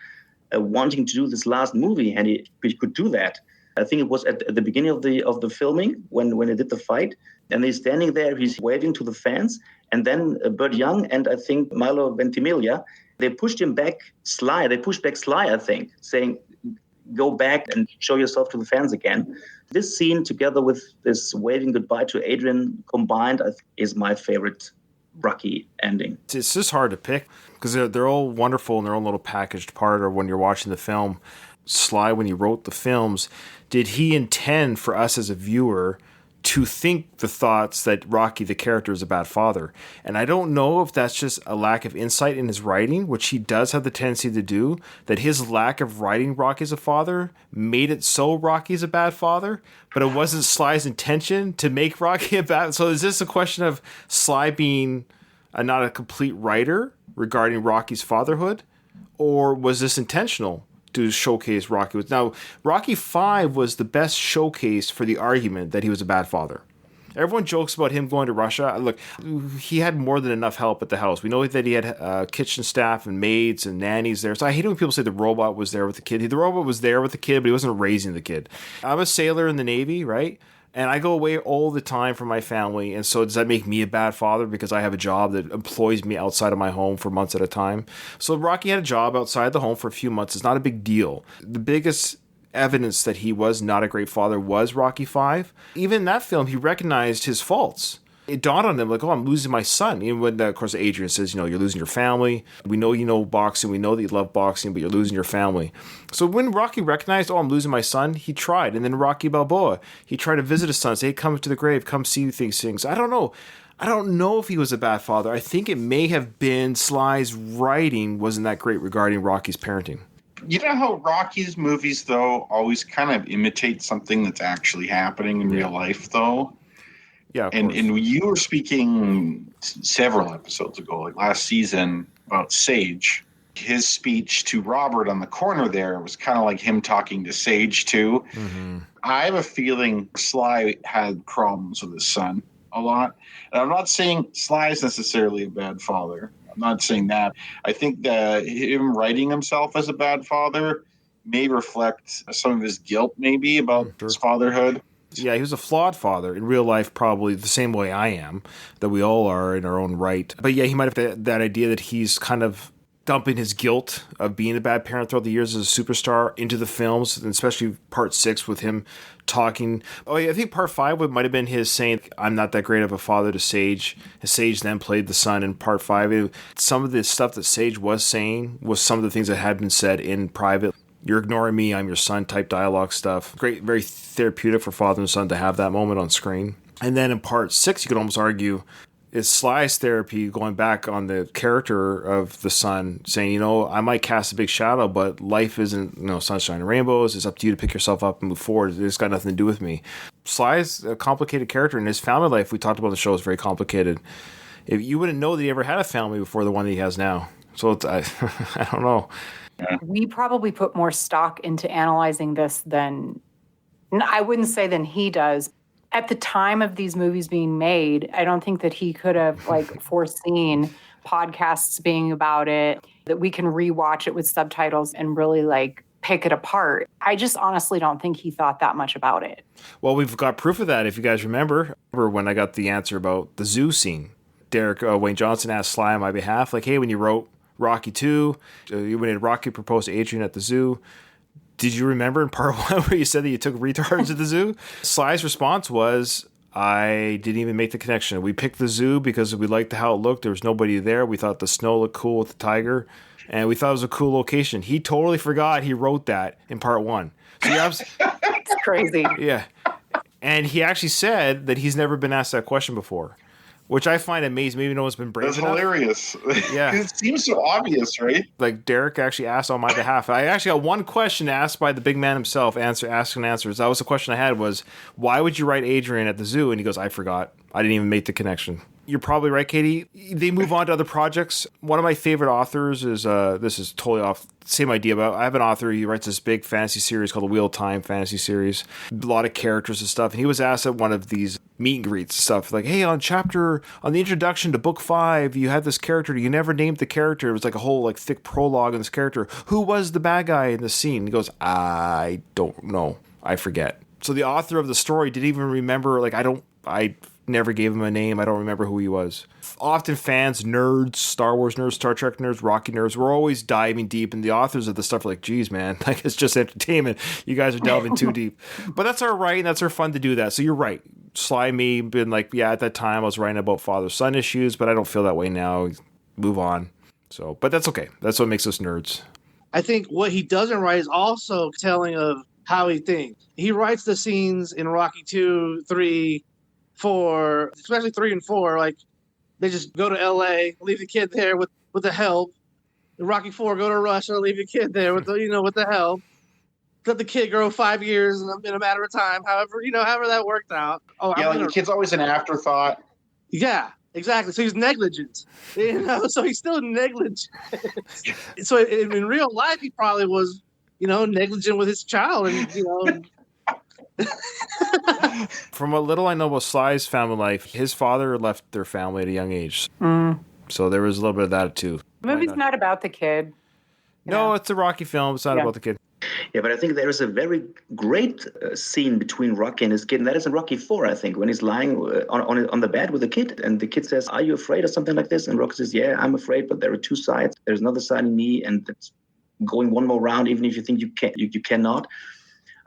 wanting to do this last movie, and he could do that. I think it was at the beginning of the filming when he did the fight, and he's standing there, he's waving to the fans, and then Burt Young and I think Milo Ventimiglia, they pushed back Sly, I think, saying, go back and show yourself to the fans again. This scene, together with this waving goodbye to Adrian combined, is my favorite Rocky ending. It's just hard to pick because they're all wonderful in their own little packaged part, or when you're watching the film. Sly, when he wrote the films, did he intend for us as a viewer to think the thoughts that Rocky, the character, is a bad father. And I don't know if that's just a lack of insight in his writing, which he does have the tendency to do, that his lack of writing Rocky as a father made it so Rocky's a bad father, but it wasn't Sly's intention to make Rocky a bad. So is this a question of Sly being not a complete writer regarding Rocky's fatherhood? Or was this intentional to showcase Rocky? Now, Rocky V was the best showcase for the argument that he was a bad father. Everyone jokes about him going to Russia. Look, he had more than enough help at the house. We know that he had kitchen staff and maids and nannies there. So I hate when people say the robot was there with the kid. The robot was there with the kid, but he wasn't raising the kid. I'm a sailor in the Navy, right? And I go away all the time from my family. And so does that make me a bad father because I have a job that employs me outside of my home for months at a time? So Rocky had a job outside the home for a few months. It's not a big deal. The biggest evidence that he was not a great father was Rocky V. Even in that film, he recognized his faults. It dawned on him like, oh, I'm losing my son. Even when, of course, Adrian says, you're losing your family. We know you know boxing. We know that you love boxing, but you're losing your family. So when Rocky recognized, oh, I'm losing my son, he tried. And then Rocky Balboa, he tried to visit his son, say, hey, come to the grave, come see these things. I don't know. I don't know if he was a bad father. I think it may have been Sly's writing wasn't that great regarding Rocky's parenting. You know how Rocky's movies, though, always kind of imitate something that's actually happening in real life, though? Yeah, and you were speaking several episodes ago, like last season, about Sage. His speech to Robert on the corner there was kind of like him talking to Sage, too. Mm-hmm. I have a feeling Sly had problems with his son a lot. And I'm not saying Sly is necessarily a bad father. I'm not saying that. I think that him writing himself as a bad father may reflect some of his guilt, maybe, about his fatherhood. Yeah, he was a flawed father in real life, probably the same way I am, that we all are in our own right. But yeah, he might have that idea that he's kind of dumping his guilt of being a bad parent throughout the years as a superstar into the films, and especially part 6 with him talking. Oh yeah, I think part 5 might have been his saying, I'm not that great of a father to Sage. And Sage then played the son in part 5. Some of the stuff that Sage was saying was some of the things that had been said in private. You're ignoring me, I'm your son type dialogue stuff. Great, very therapeutic for father and son to have that moment on screen. And then in part 6, you could almost argue, is Sly's therapy going back on the character of the son, saying, I might cast a big shadow, but life isn't, sunshine and rainbows. It's up to you to pick yourself up and move forward. It's got nothing to do with me. Sly's a complicated character, and his family life, we talked about the show, is very complicated. If you wouldn't know that he ever had a family before the one that he has now. So I don't know. We probably put more stock into analyzing this than, I wouldn't say than he does. At the time of these movies being made, I don't think that he could have foreseen podcasts being about it, that we can rewatch it with subtitles and really pick it apart. I just honestly don't think he thought that much about it. Well, we've got proof of that. If you guys remember when I got the answer about the zoo scene, Derek Wayne Johnson asked Sly on my behalf, hey, when you wrote Rocky 2, when Rocky proposed to Adrian at the zoo, did you remember in part 1 where you said that you took retards at the zoo? Sly's response was, I didn't even make the connection. We picked the zoo because we liked how it looked. There was nobody there. We thought the snow looked cool with the tiger, and we thought it was a cool location. He totally forgot he wrote that in part 1. So That's crazy. Yeah. And he actually said that he's never been asked that question before, which I find amazing. Maybe no one's been brave enough. That's hilarious. Yeah. It seems so obvious, right? Derek actually asked on my behalf. I actually got one question asked by the big man himself, ask and answers. That was the question I had was, why would you write Adrian at the zoo? And he goes, I forgot. I didn't even make the connection. You're probably right, Katie. They move on to other projects. One of my favorite authors is, this is totally off, same idea, but I have an author, he writes this big fantasy series called the Wheel of Time fantasy series. A lot of characters and stuff. And he was asked at one of these meet and greets stuff, hey, on the introduction to book 5, you had this character, you never named the character. It was a whole thick prologue on this character. Who was the bad guy in the scene? He goes, I don't know. I forget. So the author of the story didn't even remember, I never gave him a name. I don't remember who he was. Often fans, nerds, Star Wars nerds, Star Trek nerds, Rocky nerds, we're always diving deep, and the authors of the stuff are geez, man, it's just entertainment. You guys are delving too deep. But that's our right, and that's our fun to do that. So you're right. Sly me been at that time I was writing about father-son issues, but I don't feel that way now. Move on. So, but that's okay. That's what makes us nerds. I think what he doesn't write is also telling of how he thinks. He writes the scenes in Rocky 2, 3, for especially 3 and 4. Like they just go to L.A., leave the kid there with the help. Rocky 4, go to Russia, leave the kid there with the help. Let the kid grow 5 years in a matter of time. However that worked out. Oh, Yeah, like the kid's always an afterthought. Yeah, exactly. So he's negligent. So he's still negligent. So in real life, he probably was, negligent with his child, and From what little I know about Sly's family life, his father left their family at a young age. So there was a little bit of that too. The movie's not about the kid. No, it's a Rocky film. It's not about the kid. Yeah, but I think there is a very great scene between Rocky and his kid, and that is in Rocky 4, I think, when he's lying on the bed with the kid, and the kid says, "Are you afraid?" or something like this, and Rocky says, "Yeah, I'm afraid, but there are two sides. There's another side in me, and it's going one more round, even if you think you cannot."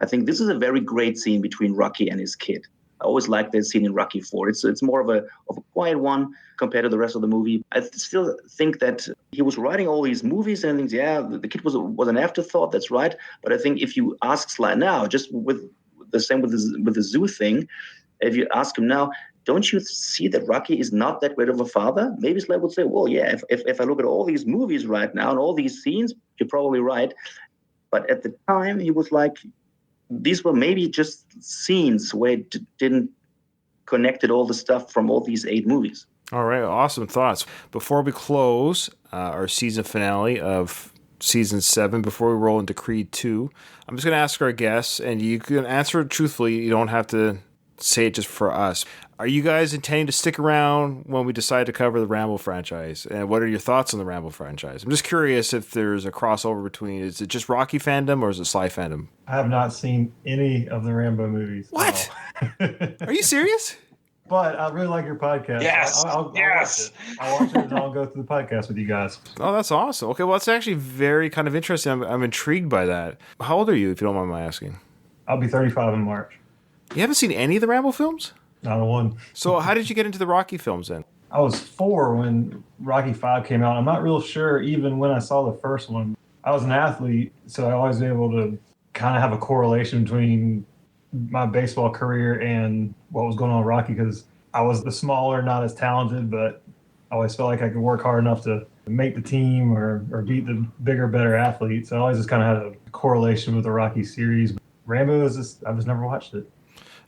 I think this is a very great scene between Rocky and his kid. I always like that scene in Rocky 4. It's more of a quiet one compared to the rest of the movie. I still think that he was writing all these movies and things. Yeah, the kid was an afterthought. That's right. But I think if you ask Sly now, just with the same with the zoo thing, if you ask him now, don't you see that Rocky is not that great of a father? Maybe Sly would say, well, yeah, if I look at all these movies right now and all these scenes, you're probably right. But at the time, he was like, these were maybe just scenes where it didn't connected all the stuff from all these 8 movies. All right, awesome thoughts. Before we close our season finale of season 7, before we roll into Creed 2, I'm just going to ask our guests, and you can answer it truthfully. You don't have to say it just for us. Are you guys intending to stick around when we decide to cover the Rambo franchise? And what are your thoughts on the Rambo franchise? I'm just curious if there's a crossover between, is it just Rocky fandom or is it Sly fandom? I have not seen any of the Rambo movies. What? Are you serious? But I really like your podcast. Yes. I'll Yes. I'll watch it and I'll go through the podcast with you guys. Oh, that's awesome. Okay, well, it's actually very kind of interesting. I'm intrigued by that. How old are you, if you don't mind my asking? I'll be 35 in March. You haven't seen any of the Rambo films? Not a one. So how did you get into the Rocky films then? I was 4 when Rocky 5 came out. I'm not real sure even when I saw the first one. I was an athlete, so I always been able to kind of have a correlation between my baseball career and what was going on with Rocky, because I was the smaller, not as talented, but I always felt like I could work hard enough to make the team or beat the bigger, better athletes. So I always just kind of had a correlation with the Rocky series. Rambo is just, I've just never watched it.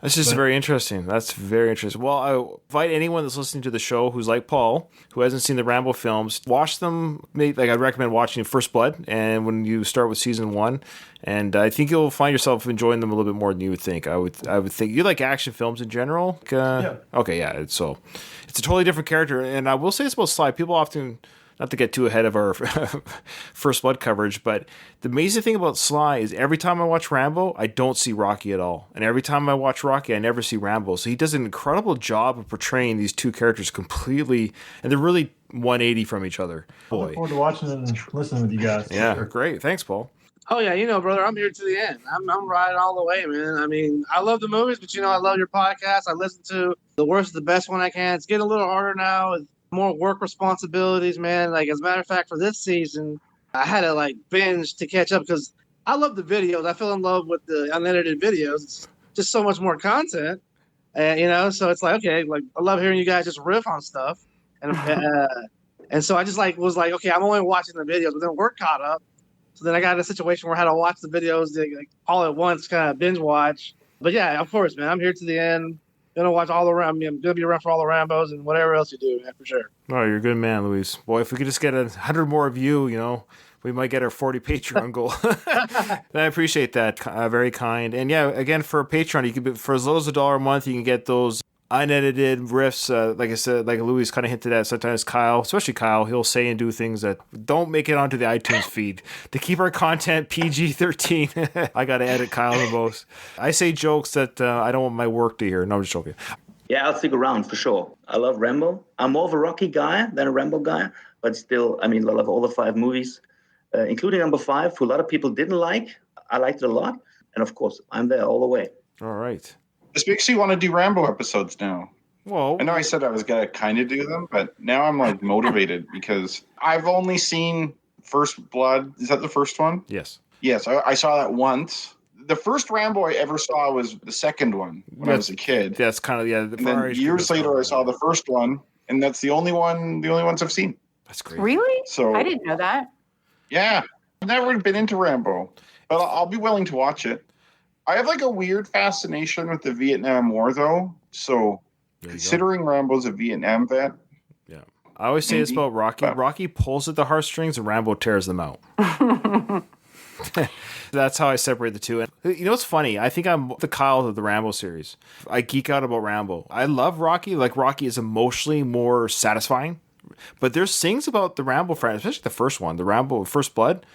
That's just very interesting. That's very interesting. Well, I invite anyone that's listening to the show who's like Paul, who hasn't seen the Rambo films, watch them. Like I'd recommend watching First Blood, and when you start with season 1, and I think you'll find yourself enjoying them a little bit more than you would think. I would think you like action films in general. Yeah. Okay, yeah. So it's a totally different character, and I will say this about Sly. People often, not to get too ahead of our First Blood coverage, but the amazing thing about Sly is every time I watch Rambo, I don't see Rocky at all. And every time I watch Rocky, I never see Rambo. So he does an incredible job of portraying these two characters completely, and they're really 180 from each other. I look forward to watching it and listening with you guys. Yeah, Sure. great. Thanks, Paul. Oh yeah, brother, I'm here to the end. I'm riding all the way, man. I mean, I love the movies, but I love your podcast. I listen to the worst, the best when I can. It's getting a little harder now with more work responsibilities, man. Like, as a matter of fact, for this season, I had to binge to catch up because I love the videos. I fell in love with the unedited videos. It's just so much more content, and so it's like, okay, I love hearing you guys just riff on stuff, and so I just was like, okay, I'm only watching the videos, but then work caught up. So then I got in a situation where I had to watch the videos all at once, kind of binge watch. But yeah, of course, man, I'm here to the end. Gonna watch all the I'm gonna be around for all the Rambos and whatever else you do, man, for sure. Oh, you're a good man, Luis. Boy, if we could just get 100 more of you, we might get our 40 Patreon goal. I appreciate that. Very kind. And yeah, again, for a Patreon, you can for as low as $1 a month, you can get those unedited riffs. Like I said, like Luis kind of hinted at, sometimes Kyle, especially Kyle, he'll say and do things that don't make it onto the iTunes feed. To keep our content PG-13, I got to edit Kyle the most. I say jokes that I don't want my work to hear. No, I'm just joking. Yeah, I'll stick around for sure. I love Rambo. I'm more of a Rocky guy than a Rambo guy, but still, I love all the 5 movies, including number 5, who a lot of people didn't like. I liked it a lot. And of course, I'm there all the way. All right. This makes you want to do Rambo episodes now. Well, I know I said I was going to kind of do them, but now I'm motivated because I've only seen First Blood. Is that the first one? yes. Yes, I saw that once. The first Rambo I ever saw was the second one when I was a kid. That's kind of the And then years later, I saw the first one, and that's the only ones I've seen. That's great. Really? So I didn't know that. yeah, I've never been into Rambo, but I'll be willing to watch it. I have like a weird fascination with the Vietnam War, though. So There you go. considering Rambo's a Vietnam vet, I always say this Maybe, about Rocky. but- Rocky pulls at the heartstrings and Rambo tears them out. That's how I separate the two. And you know what's funny? I think I'm the Kyle of the Rambo series. I geek out about Rambo. I love Rocky. Like, Rocky is emotionally more satisfying. But there's things about the Rambo franchise, especially the first one, the Rambo First Blood.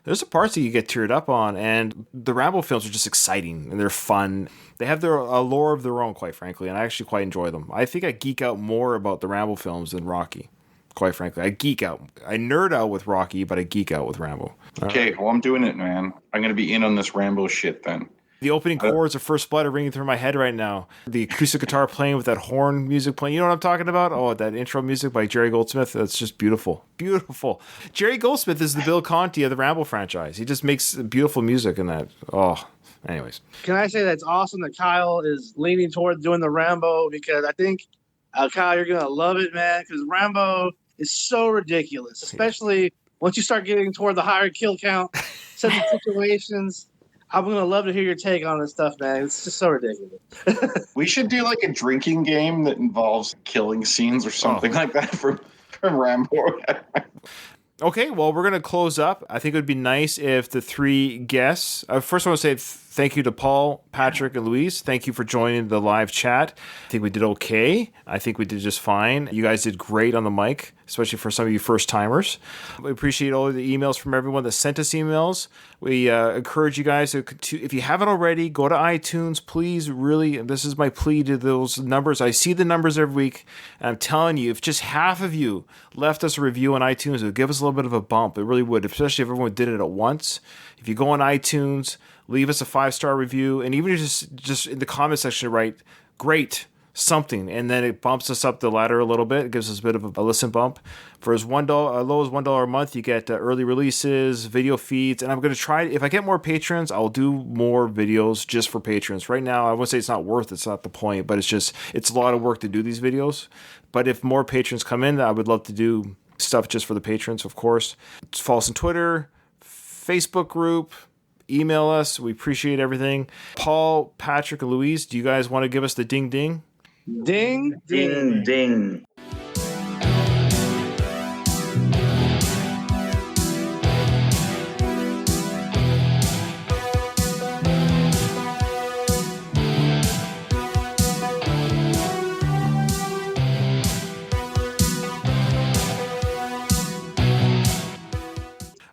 There's some parts that you get teared up on, and the Rambo films are just exciting and they're fun. They have their lore of their own, quite frankly, and I actually quite enjoy them. I think I geek out more about the Rambo films than Rocky. Quite frankly, I geek out. I nerd out with Rocky, but I geek out with Rambo. okay, well, I'm doing it, man. I'm going to be in on this Rambo shit then. The opening chords of First Blood are ringing through my head right now. The acoustic guitar playing with that horn music playing. You know what I'm talking about? Oh, that intro music by Jerry Goldsmith. That's just beautiful. Beautiful. Jerry Goldsmith is the Bill Conti of the Rambo franchise. He just makes beautiful music in that. Oh, anyways. Can I say that's awesome that Kyle is leaning toward doing the Rambo, because I think Kyle, you're gonna love it, man. Because Rambo is so ridiculous, especially once you start getting toward the higher kill count, set of situations. I'm gonna love to hear your take on this stuff, man. It's just so ridiculous. We should do like a drinking game that involves killing scenes or something like that from Rambo. Okay, well, we're going to close up. I think it would be nice if the three guests... first, I want to say thank you to Paul, Patrick, and Louise. Thank you for joining the live chat. I think we did okay. I think we did just fine. You guys did great on the mic, especially for some of you first-timers. We appreciate all of the emails from everyone that sent us emails. We encourage you guys to, if you haven't already, go to iTunes. Please, really, this is my plea to those numbers. I see the numbers every week, and I'm telling you, if just half of you left us a review on iTunes, it would give us a little bit of a bump. It really would, especially if everyone did it at once. If you go on iTunes, leave us a 5-star review, and even just in the comment section, write great something, and then it bumps us up the ladder a little bit. It gives us a bit of a listen bump. For as low as $1 a month, you get early releases, video feeds, and I'm going to try. If I get more patrons, I'll do more videos just for patrons. Right now, I won't say it's not worth. It's not the point, but it's a lot of work to do these videos. But if more patrons come in, I would love to do stuff just for the patrons, of course. Follow us on Twitter, Facebook group. Email us. We appreciate everything. Paul, Patrick, and Louise, do you guys want to give us the ding ding? Ding, Ding, ding.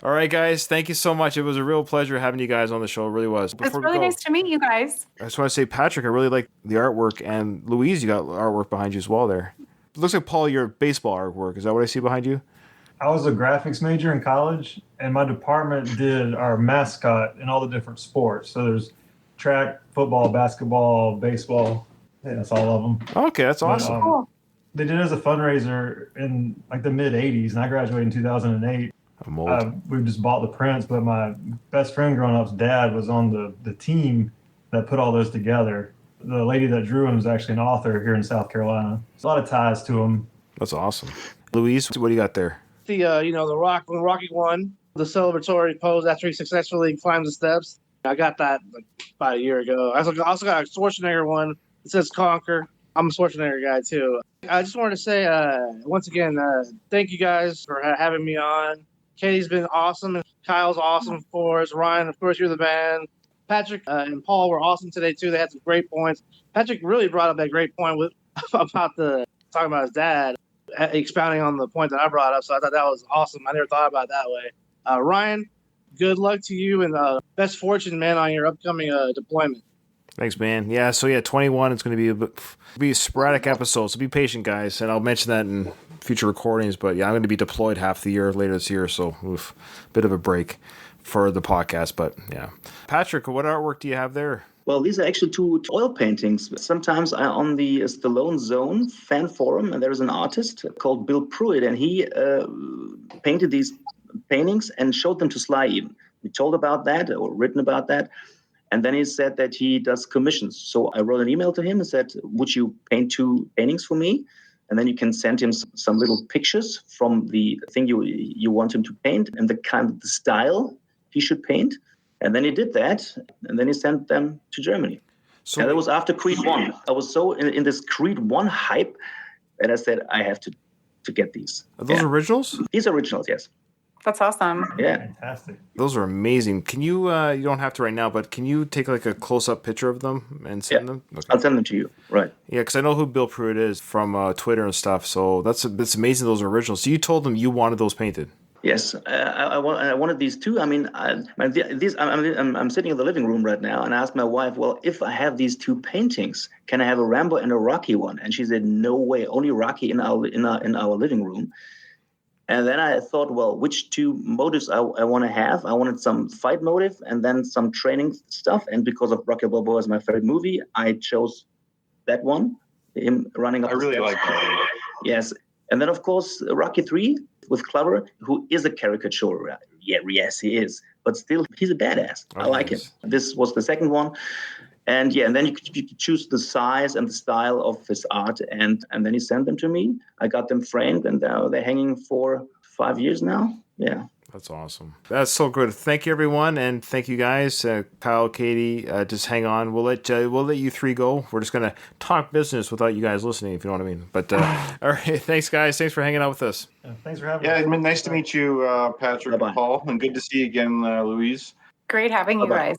All right, guys. Thank you so much. It was a real pleasure having you guys on the show. It really was. It's Before we really go, nice to meet you guys. I just want to say, Patrick, I really like the artwork, and Louise, you got artwork behind you as well there. It looks like, Paul, your baseball artwork. Is that what I see behind you? I was a graphics major in college, and my department did our mascot in all the different sports. So there's track, football, basketball, baseball. Yeah, that's all of them. Okay, that's awesome. Cool. They did it as a fundraiser in like the mid 80s, and I graduated in 2008. I'm old. We just bought the prints, but my best friend growing up's dad was on the team that put all those together. The lady that drew him is actually an author here in South Carolina. There's a lot of ties to him. That's awesome. Louise, what do you got there? The when Rocky won the celebratory pose after he successfully climbed the steps. I got that like about a year ago. I also got a Schwarzenegger one. It says Conquer. I'm a Schwarzenegger guy too. I just wanted to say once again, thank you guys for having me on. Katie's been awesome. Kyle's awesome, of course. Ryan, of course, you're the man. Patrick and Paul were awesome today too. They had some great points. Patrick really brought up that great point about talking about his dad, expounding on the point that I brought up. So I thought that was awesome. I never thought about it that way. Ryan, good luck to you and best fortune, man, on your upcoming deployment. Thanks, man. Yeah, so 21, it's going to be a sporadic episode, so be patient, guys, and I'll mention that in future recordings, but yeah, I'm going to be deployed half the year later this year, so bit of a break for the podcast, but yeah. Patrick, what artwork do you have there? Well, these are actually two oil paintings. Sometimes I'm on the Stallone Zone fan forum, and there's an artist called Bill Pruitt, and he painted these paintings and showed them to Sly even. We told about that or written about that. And then he said that he does commissions. So I wrote an email to him and said, would you paint 2 paintings for me? And then you can send him some little pictures from the thing you want him to paint and the kind of the style he should paint. And then he did that. And then he sent them to Germany. So And that was after Creed 1. I was so in this Creed 1 hype that I said, I have to get these. are those originals? These originals, yes. That's awesome. Yeah. Fantastic. Those are amazing. Can you? You don't have to right now, but can you take like a close-up picture of them and send them? Okay. I'll send them to you. Right. Yeah, because I know who Bill Pruitt is from Twitter and stuff. So that's amazing. Those are originals. So you told them you wanted those painted. Yes, I wanted these 2. I mean, I'm sitting in the living room right now, and I asked my wife, well, if I have these 2 paintings, can I have a Rambo and a Rocky one? And she said, no way, only Rocky in our living room. And then I thought, well, which 2 motives I want to have? I wanted some fight motive and then some training stuff. And because of Rocky Balboa is my favorite movie, I chose that one, him running up I the really steps. like that. Yes. And then, of course, Rocky 3 with Clover, who is a caricature. Yeah, yes, he is. But still, he's a badass. I like him. Nice. This was the second one. And yeah, and then you could choose the size and the style of his art. And then he sent them to me. I got them framed, and they're hanging for 5 years now. Yeah. That's awesome. That's so good. Thank you, everyone, and thank you guys. Kyle, Katie, just hang on. We'll let you 3 go. We're just gonna talk business without you guys listening, if you know what I mean. But all right, thanks, guys. Thanks for hanging out with us. Thanks for having Yeah, us. it's been nice to meet you, Patrick Bye-bye. and Paul, and good to see you again, Louise. Great having you Bye-bye. guys.